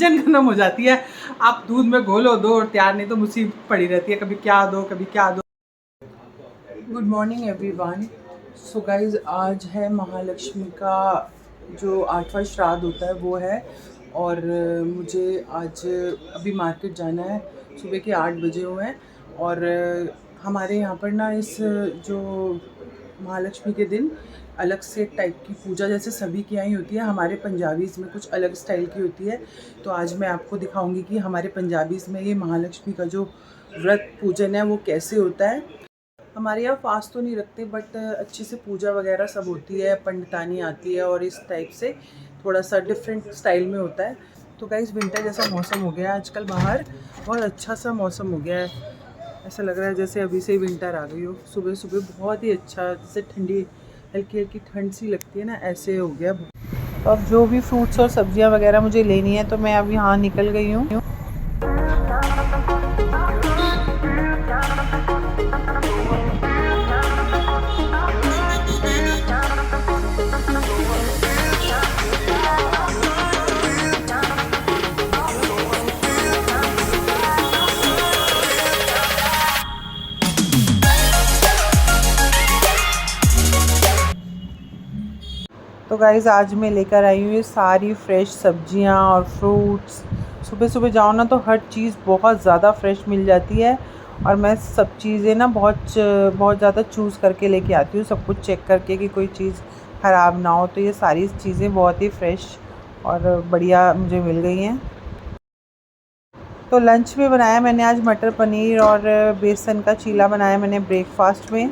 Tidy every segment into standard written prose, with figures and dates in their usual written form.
Tension खत्म हो जाती है। आप दूध में घोलो दो और तैयार, नहीं तो मुसीबत पड़ी रहती है, कभी क्या दो कभी क्या दो। Good morning everyone. So guys, आज है महालक्ष्मी का जो 8वां श्राद्ध होता है वो है, और मुझे आज अभी मार्केट जाना है। सुबह के 8 बजे हुए हैं, और हमारे यहाँ पर ना इस जो महालक्ष्मी के दिन अलग से टाइप की पूजा जैसे सभी की यहाँ होती है, हमारे पंजाबीज़ में कुछ अलग स्टाइल की होती है। तो आज मैं आपको दिखाऊंगी कि हमारे पंजाबीज़ में ये महालक्ष्मी का जो व्रत पूजन है वो कैसे होता है। हमारे यहाँ फास्ट तो नहीं रखते, बट अच्छे से पूजा वगैरह सब होती है, पंडितानी आती है, और इस टाइप से थोड़ा सा डिफरेंट स्टाइल में होता है। तो गाइस, विंटर जैसा मौसम हो गया है आजकल, बाहर बहुत अच्छा सा मौसम हो गया है। ऐसा लग रहा है जैसे अभी से ही विंटर आ गई हो। सुबह सुबह बहुत ही अच्छा, जैसे ठंडी हल्की हल्की ठंड सी लगती है ना, ऐसे हो गया। तो अब जो भी फ्रूट्स और सब्जियां वगैरह मुझे लेनी है, तो मैं अब यहाँ निकल गई हूँ। तो गाइज़, आज मैं लेकर आई हूँ ये सारी फ्रेश सब्जियाँ और फ्रूट्स। सुबह सुबह जाओ ना तो हर चीज़ बहुत ज़्यादा फ्रेश मिल जाती है, और मैं सब चीज़ें ना बहुत ज़्यादा चूज़ करके लेके आती हूँ, सब कुछ चेक करके कि कोई चीज़ ख़राब ना हो। तो ये सारी चीज़ें बहुत ही फ्रेश और बढ़िया मुझे मिल गई हैं। तो लंच में बनाया मैंने आज मटर पनीर और बेसन का चीला बनाया मैंने ब्रेकफास्ट में।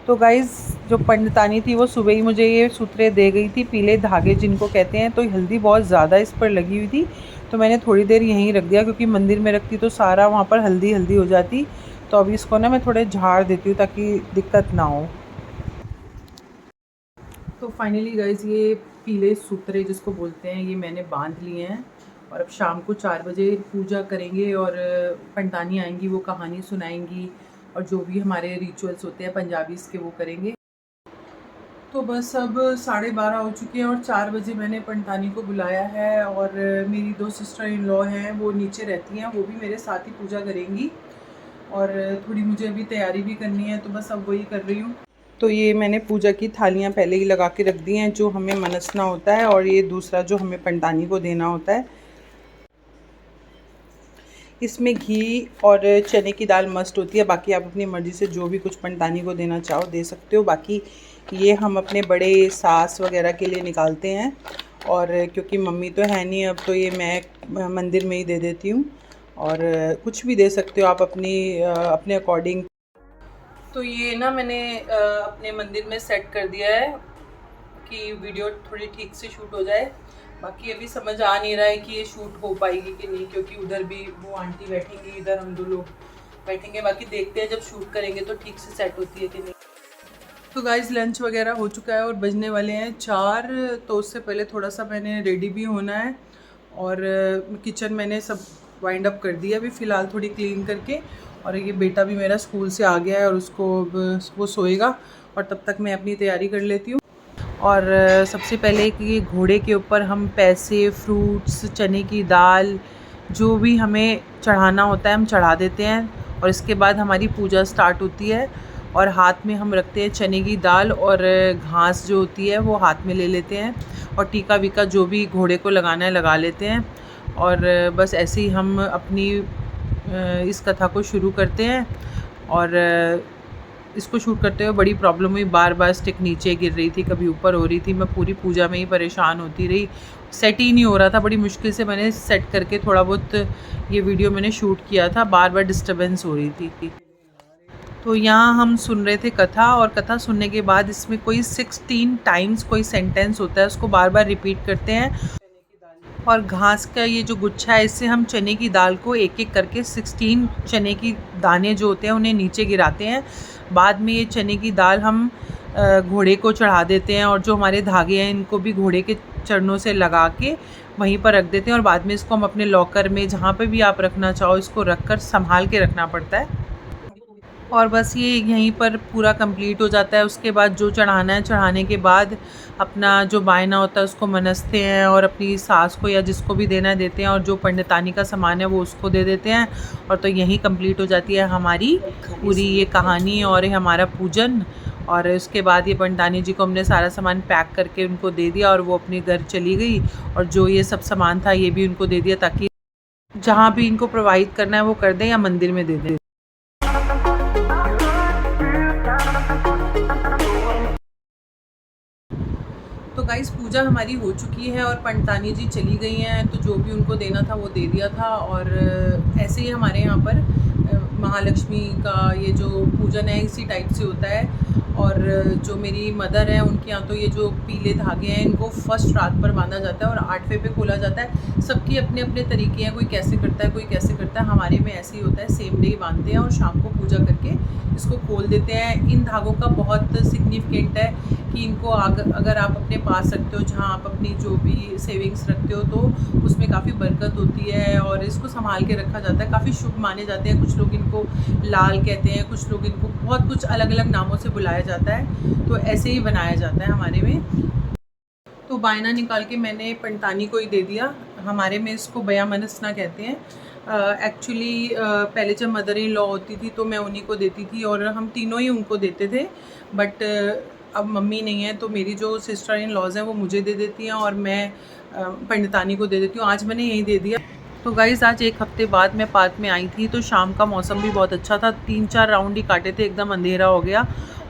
तो गाइज़, जो पंडितानी थी वो सुबह ही मुझे ये सूत्रें दे गई थी, पीले धागे जिनको कहते हैं। तो हल्दी बहुत ज़्यादा इस पर लगी हुई थी, तो मैंने थोड़ी देर यहीं रख दिया, क्योंकि मंदिर में रखती तो सारा वहाँ पर हल्दी हल्दी हो जाती। तो अभी इसको ना मैं थोड़े झाड़ देती हूँ ताकि दिक्कत ना हो। तो फाइनली गाइज़, ये पीले सूत्रे जिसको बोलते हैं ये मैंने बांध लिए हैं, और अब शाम को 4 बजे पूजा करेंगे, और पंडितानी आएंगी, वो कहानी सुनाएंगी, और जो भी हमारे रिचुअल्स होते हैं पंजाबीज़ के वो करेंगे। तो बस अब 12:30 हो चुके हैं, और 4 बजे मैंने पंडितानी को बुलाया है, और मेरी 2 सिस्टर इन लॉ हैं, वो नीचे रहती हैं, वो भी मेरे साथ ही पूजा करेंगी, और थोड़ी मुझे अभी तैयारी भी करनी है, तो बस अब वही कर रही हूँ। तो ये मैंने पूजा की थालियाँ पहले ही लगा के रख दी हैं, जो हमें मनसना होता है, और ये दूसरा जो हमें पंडितानी को देना होता है। इसमें घी और चने की दाल मस्ट होती है, बाकी आप अपनी मर्ज़ी से जो भी कुछ पंडितानी को देना चाहो दे सकते हो। बाकी ये हम अपने बड़े सास वगैरह के लिए निकालते हैं, और क्योंकि मम्मी तो है नहीं अब, तो ये मैं मंदिर में ही दे देती हूँ। और कुछ भी दे सकते हो आप अपने अकॉर्डिंग। तो ये ना मैंने अपने मंदिर में सेट कर दिया है कि वीडियो थोड़ी ठीक से शूट हो जाए। बाकी अभी समझ आ नहीं रहा है कि ये शूट हो पाएगी कि नहीं, क्योंकि उधर भी वो आंटी बैठेंगी, इधर हम 2 लोग बैठेंगे। बाकी देखते हैं जब शूट करेंगे तो ठीक से सेट होती है कि नहीं। तो गाइज़, लंच वगैरह हो चुका है और बजने वाले हैं 4। तो उससे पहले थोड़ा सा मैंने रेडी भी होना है, और किचन मैंने सब वाइंड अप कर दिया अभी फ़िलहाल, थोड़ी क्लीन करके। और ये बेटा भी मेरा स्कूल से आ गया है, और उसको वो सोएगा, और तब तक मैं अपनी तैयारी कर लेती हूँ। और सबसे पहले कि घोड़े के ऊपर हम पैसे, फ्रूट्स, चने की दाल, जो भी हमें चढ़ाना होता है हम चढ़ा देते हैं, और इसके बाद हमारी पूजा स्टार्ट होती है। और हाथ में हम रखते हैं चने की दाल, और घास जो होती है वो हाथ में ले लेते हैं, और टीका वीका जो भी घोड़े को लगाना है लगा लेते हैं। और बस ऐसे ही हम अपनी इस कथा को शुरू करते हैं। और इसको शूट करते हुए बड़ी प्रॉब्लम हुई, बार बार स्टिक नीचे गिर रही थी, कभी ऊपर हो रही थी। मैं पूरी पूजा में ही परेशान होती रही, सेट ही नहीं हो रहा था। बड़ी मुश्किल से मैंने सेट करके थोड़ा बहुत ये वीडियो मैंने शूट किया था, बार बार डिस्टर्बेंस हो रही थी। तो यहाँ हम सुन रहे थे कथा, और कथा सुनने के बाद इसमें कोई 16 टाइम्स कोई सेंटेंस होता है, उसको बार बार रिपीट करते हैं। और घास का ये जो गुच्छा है, इससे हम चने की दाल को एक एक करके 16 चने की दाने जो होते हैं उन्हें नीचे गिराते हैं। बाद में ये चने की दाल हम घोड़े को चढ़ा देते हैं, और जो हमारे धागे हैं इनको भी घोड़े के चरणों से लगा के वहीं पर रख देते हैं। और बाद में इसको हम अपने लॉकर में, जहाँ पे भी आप रखना चाहो, इसको रख कर संभाल के रखना पड़ता है। और बस ये यहीं पर पूरा कंप्लीट हो जाता है। उसके बाद जो चढ़ाना है, चढ़ाने के बाद अपना जो बायना होता है उसको मनसते हैं और अपनी सास को या जिसको भी देना है देते हैं, और जो पंडितानी का सामान है वो उसको दे देते हैं। और तो यहीं कंप्लीट हो जाती है हमारी पूरी ये कहानी और ये हमारा पूजन। और उसके बाद ये पंडितानी जी को हमने सारा सामान पैक करके उनको दे दिया और वो अपने घर चली गई। और जो ये सब सामान था ये भी उनको दे दिया, ताकि जहाँ भी इनको प्रोवाइड करना है वो कर दें या मंदिर में दे दें। तो गाइस पूजा हमारी हो चुकी है और पंडितानी जी चली गई हैं, तो जो भी उनको देना था वो दे दिया था। और ऐसे ही हमारे यहाँ पर महालक्ष्मी का ये जो पूजन है इसी टाइप से होता है। और जो मेरी मदर है उनके यहाँ तो ये जो पीले धागे हैं इनको फर्स्ट रात पर बांधा जाता है और 8वें पे खोला जाता है। सबके अपने अपने तरीके हैं, कोई कैसे करता है कोई कैसे करता है। हमारे में ऐसे ही होता है, सेम डे ही बांधते हैं और शाम को पूजा करके इसको खोल देते हैं। इन धागों का बहुत सिग्निफिकेंट है कि इनको अगर आप अपने पास रखते हो, जहाँ आप अपनी जो भी सेविंग्स रखते हो, तो उसमें काफ़ी बरकत होती है और इसको संभाल के रखा जाता है। काफ़ी शुभ माने जाते हैं। कुछ लोग इनको लाल कहते हैं, कुछ लोग इनको बहुत कुछ अलग अलग नामों से बुलाया जाता है। तो ऐसे ही बनाया जाता है हमारे में। तो बायना निकाल के मैंने पंडितानी को ही दे दिया। हमारे में इसको बया मनसना कहते हैं। एक्चुअली पहले जब मदर इन लॉ होती थी तो मैं उन्हीं को देती थी और हम तीनों ही उनको देते थे। बट अब मम्मी नहीं है तो मेरी जो सिस्टर इन लॉज हैं वो मुझे दे देती हैं और मैं पंडितानी को दे देती हूँ। आज मैंने यही दे दिया। तो गाइज़ आज 1 हफ्ते बाद मैं पार्क में आई थी, तो शाम का मौसम भी बहुत अच्छा था। 3-4 राउंड ही काटे थे, एकदम अंधेरा हो गया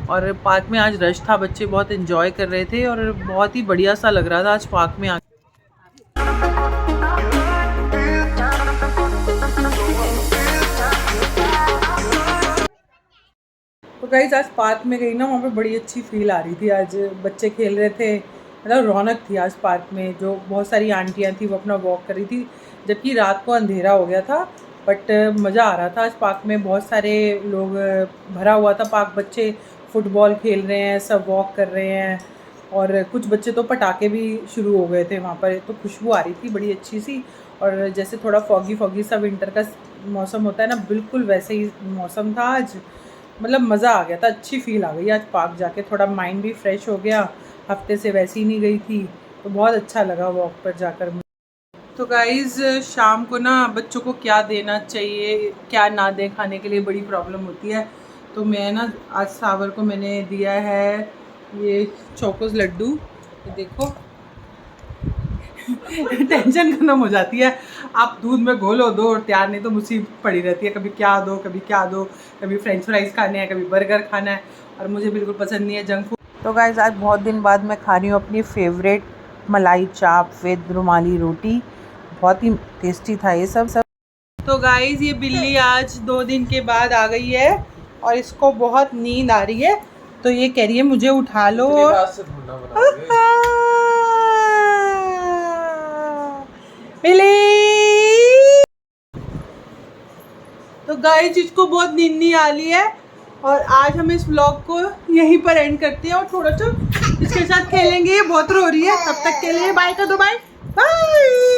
और पार्क में आज रश था। बच्चे बहुत एंजॉय कर रहे थे और बहुत ही बढ़िया सा लग रहा था आज पार्क में आके। तो गाइस आज पार्क में गई ना, वहाँ पे बड़ी अच्छी फील आ रही थी। आज बच्चे खेल रहे थे, मतलब रौनक थी आज पार्क में। जो बहुत सारी आंटियाँ थी वो अपना वॉक कर रही थी, जबकि रात को अंधेरा हो गया था। बट मज़ा आ रहा था आज पार्क में। बहुत सारे लोग, भरा हुआ था पार्क। बच्चे फुटबॉल खेल रहे हैं, सब वॉक कर रहे हैं और कुछ बच्चे तो पटाखे भी शुरू हो गए थे वहाँ पर। तो खुशबू आ रही थी बड़ी अच्छी सी। और जैसे थोड़ा फॉगी फॉगी सा विंटर का मौसम होता है ना, बिल्कुल वैसे ही मौसम था आज। मतलब मज़ा आ गया था, अच्छी फ़ील आ गई आज पार्क जाके। थोड़ा माइंड भी फ्रेश हो गया, हफ्ते से वैसे ही नहीं गई थी तो बहुत अच्छा लगा वॉक पर जाकर। तो गाइज़ शाम को ना बच्चों को क्या देना चाहिए क्या ना दें खाने के लिए बड़ी प्रॉब्लम होती है। तो मैं ना आज सावर को मैंने दिया है ये चोकोस लड्डू। ये देखो टेंशन खत्म हो जाती है। आप दूध में घोलो दो और तैयार, नहीं तो मुसीबत पड़ी रहती है। कभी क्या दो कभी क्या दो, कभी फ्रेंच फ्राइज़ खाने हैं, कभी बर्गर खाना है, और मुझे बिल्कुल पसंद नहीं है जंक फूड। तो गाइज़ आज बहुत दिन बाद मैं खा रही हूँ अपनी फेवरेट मलाई चाप विद रुमाली रोटी। बहुत ही टेस्टी था ये सब। तो गाइज़ ये बिल्ली आज 2 दिन के बाद आ गई है और इसको बहुत नींद आ रही है, तो ये कह रही है मुझे उठा लो। तो गाइस इसको बहुत नींद नहीं आ रही है और आज हम इस व्लॉग को यहीं पर एंड करते हैं और थोड़ा सा इसके साथ खेलेंगे। ये बहुत रो रही है, तब तक के लिए बाय कर दो। Bye bye.